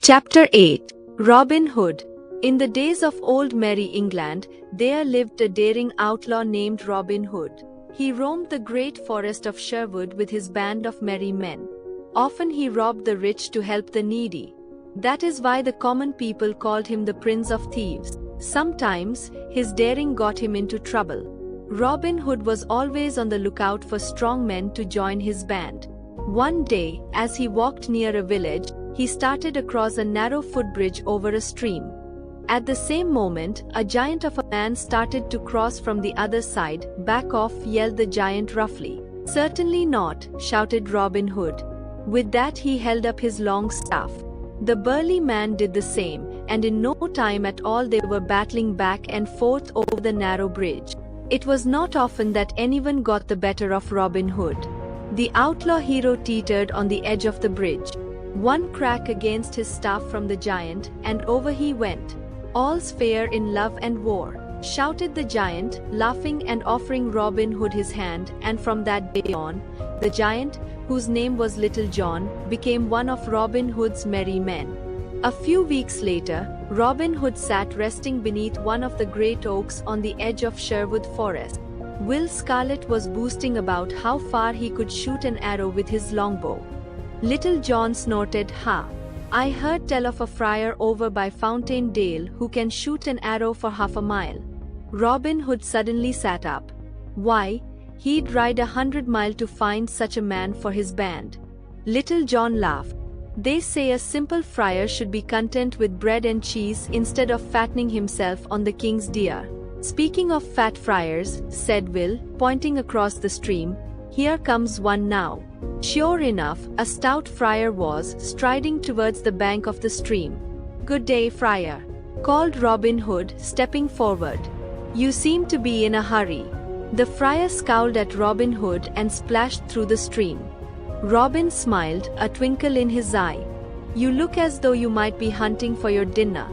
Chapter 8 Robin Hood. In the days of old merry England, there lived a daring outlaw named Robin Hood. He roamed the great forest of Sherwood with his band of merry men. Often he robbed the rich to help the needy. That is why the common people called him the Prince of Thieves. Sometimes, his daring got him into trouble. Robin Hood was always on the lookout for strong men to join his band. One day, as he walked near a village, he started across a narrow footbridge over a stream. At the same moment, a giant of a man started to cross from the other side. "Back off," yelled the giant roughly. "Certainly not," shouted Robin Hood. With that he held up his long staff. The burly man did the same, and in no time at all they were battling back and forth over the narrow bridge. It was not often that anyone got the better of Robin Hood. The outlaw hero teetered on the edge of the bridge. One crack against his staff from the giant, and over he went. "All's fair in love and war," shouted the giant, laughing and offering Robin Hood his hand, and from that day on, the giant, whose name was Little John, became one of Robin Hood's merry men. A few weeks later, Robin Hood sat resting beneath one of the great oaks on the edge of Sherwood Forest. Will Scarlet was boasting about how far he could shoot an arrow with his longbow. Little John snorted, "Ha! I heard tell of a friar over by Fountain Dale who can shoot an arrow for half a mile." Robin Hood suddenly sat up. Why, he'd ride 100 miles to find such a man for his band. Little John laughed. "They say a simple friar should be content with bread and cheese instead of fattening himself on the king's deer." "Speaking of fat friars," said Will, pointing across the stream, "here comes one now." Sure enough, a stout friar was striding towards the bank of the stream. "Good day, friar," called Robin Hood, stepping forward. "You seem to be in a hurry." The friar scowled at Robin Hood and splashed through the stream. Robin smiled, a twinkle in his eye. "You look as though you might be hunting for your dinner.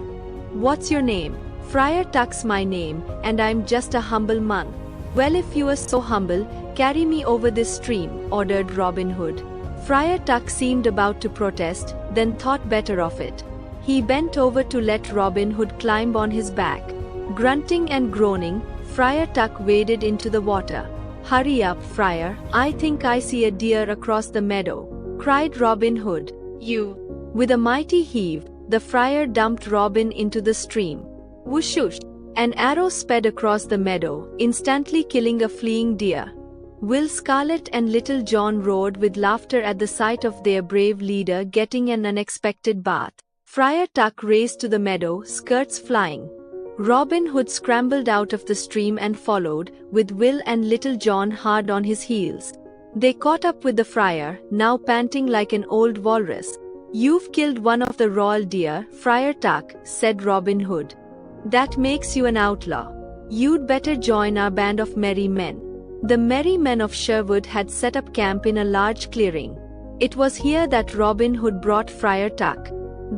What's your name?" "Friar Tuck's my name, and I'm just a humble monk." "Well, if you are so humble, carry me over this stream," ordered Robin Hood. Friar Tuck seemed about to protest, then thought better of it. He bent over to let Robin Hood climb on his back. Grunting and groaning, Friar Tuck waded into the water. "Hurry up, Friar, I think I see a deer across the meadow," cried Robin Hood. "You!" With a mighty heave, the friar dumped Robin into the stream. Whoosh! An arrow sped across the meadow, instantly killing a fleeing deer. Will Scarlet and Little John roared with laughter at the sight of their brave leader getting an unexpected bath. Friar Tuck raced to the meadow, skirts flying. Robin Hood scrambled out of the stream and followed, with Will and Little John hard on his heels. They caught up with the friar, now panting like an old walrus. "You've killed one of the royal deer, Friar Tuck," said Robin Hood. "That makes you an outlaw. You'd better join our band of merry men." The merry men of Sherwood had set up camp in a large clearing. It was here that Robin Hood brought Friar Tuck.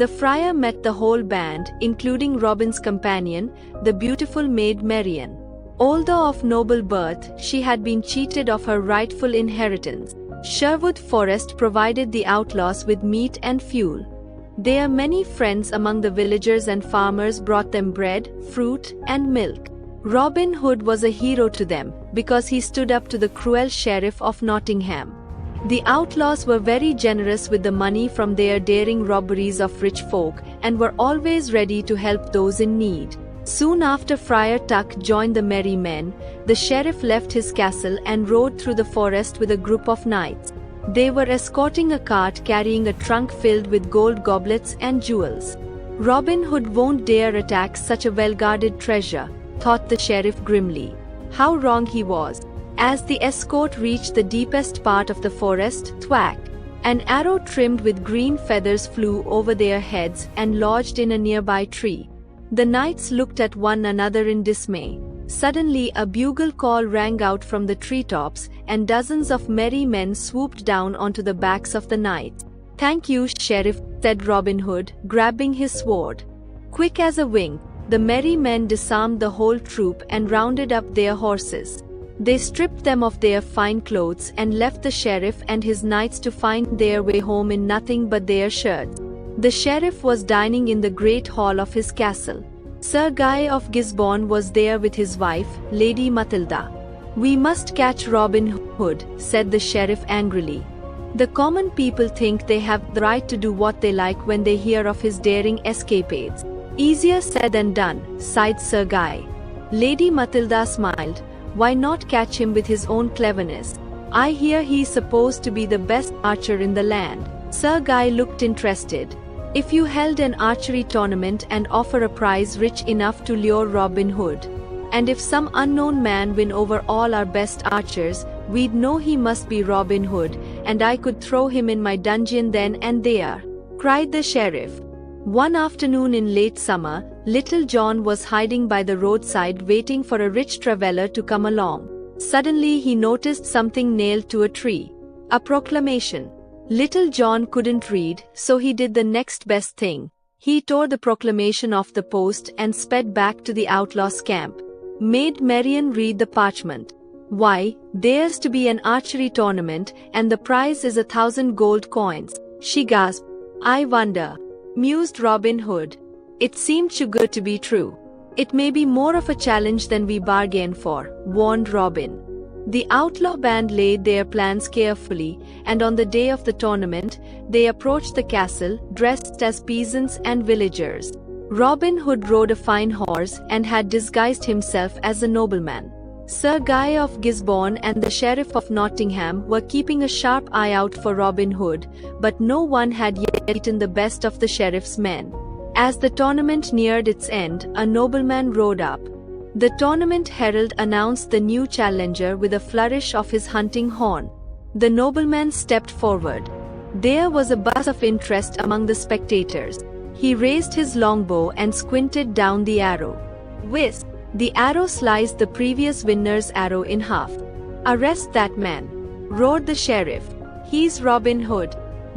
The friar met the whole band, including Robin's companion, the beautiful maid Marian. Although of noble birth, she had been cheated of her rightful inheritance. Sherwood Forest provided the outlaws with meat and fuel. Their many friends among the villagers and farmers brought them bread, fruit, and milk. Robin Hood was a hero to them, because he stood up to the cruel sheriff of Nottingham. The outlaws were very generous with the money from their daring robberies of rich folk, and were always ready to help those in need. Soon after Friar Tuck joined the merry men, the sheriff left his castle and rode through the forest with a group of knights. They were escorting a cart carrying a trunk filled with gold goblets and jewels. "Robin Hood won't dare attack such a well-guarded treasure," thought the sheriff grimly. How wrong he was. As the escort reached the deepest part of the forest, thwack! An arrow trimmed with green feathers flew over their heads and lodged in a nearby tree. The knights looked at one another in dismay. Suddenly a bugle call rang out from the treetops, and dozens of merry men swooped down onto the backs of the knights. "Thank you, Sheriff," said Robin Hood, grabbing his sword. Quick as a wink, the merry men disarmed the whole troop and rounded up their horses. They stripped them of their fine clothes and left the sheriff and his knights to find their way home in nothing but their shirts. The sheriff was dining in the great hall of his castle. Sir Guy of Gisborne was there with his wife, Lady Matilda. "We must catch Robin Hood," said the sheriff angrily. "The common people think they have the right to do what they like when they hear of his daring escapades." "Easier said than done," sighed Sir Guy. Lady Matilda smiled. "Why not catch him with his own cleverness? I hear he's supposed to be the best archer in the land." Sir Guy looked interested. "If you held an archery tournament and offer a prize rich enough to lure Robin Hood, and if some unknown man win over all our best archers, we'd know he must be Robin Hood, and I could throw him in my dungeon then and there," cried the sheriff. One afternoon in late summer, Little John was hiding by the roadside waiting for a rich traveler to come along. Suddenly he noticed something nailed to a tree. A proclamation. Little John couldn't read, so he did the next best thing. He tore the proclamation off the post and sped back to the outlaw's camp. Made Marian read the parchment. "Why, there's to be an archery tournament, and the prize is 1,000 gold coins," she gasped. "I wonder," mused Robin Hood. "It seemed too good to be true." "It may be more of a challenge than we bargained for," warned Robin. The outlaw band laid their plans carefully, and on the day of the tournament, they approached the castle, dressed as peasants and villagers. Robin Hood rode a fine horse and had disguised himself as a nobleman. Sir Guy of Gisborne and the Sheriff of Nottingham were keeping a sharp eye out for Robin Hood, but no one had yet beaten the best of the sheriff's men. As the tournament neared its end, a nobleman rode up. The tournament herald announced the new challenger with a flourish of his hunting horn. The nobleman stepped forward. There was a buzz of interest among the spectators. He raised his longbow and squinted down the arrow. Whiz! The arrow sliced the previous winner's arrow in half. "Arrest that man!" roared the sheriff. "He's Robin Hood."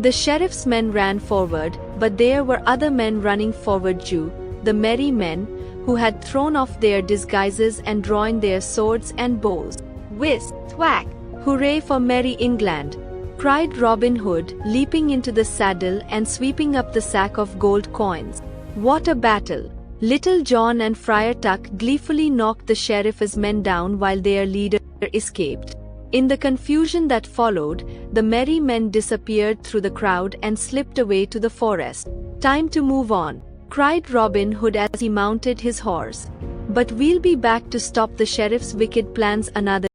The sheriff's men ran forward, but there were other men running forward too, the merry men, who had thrown off their disguises and drawn their swords and bows. "Whiz! Thwack! Hooray for merry England!" cried Robin Hood, leaping into the saddle and sweeping up the sack of gold coins. What a battle! Little John and Friar Tuck gleefully knocked the sheriff's men down while their leader escaped. In the confusion that followed, the merry men disappeared through the crowd and slipped away to the forest. "Time to move on," cried Robin Hood as he mounted his horse. "But we'll be back to stop the sheriff's wicked plans another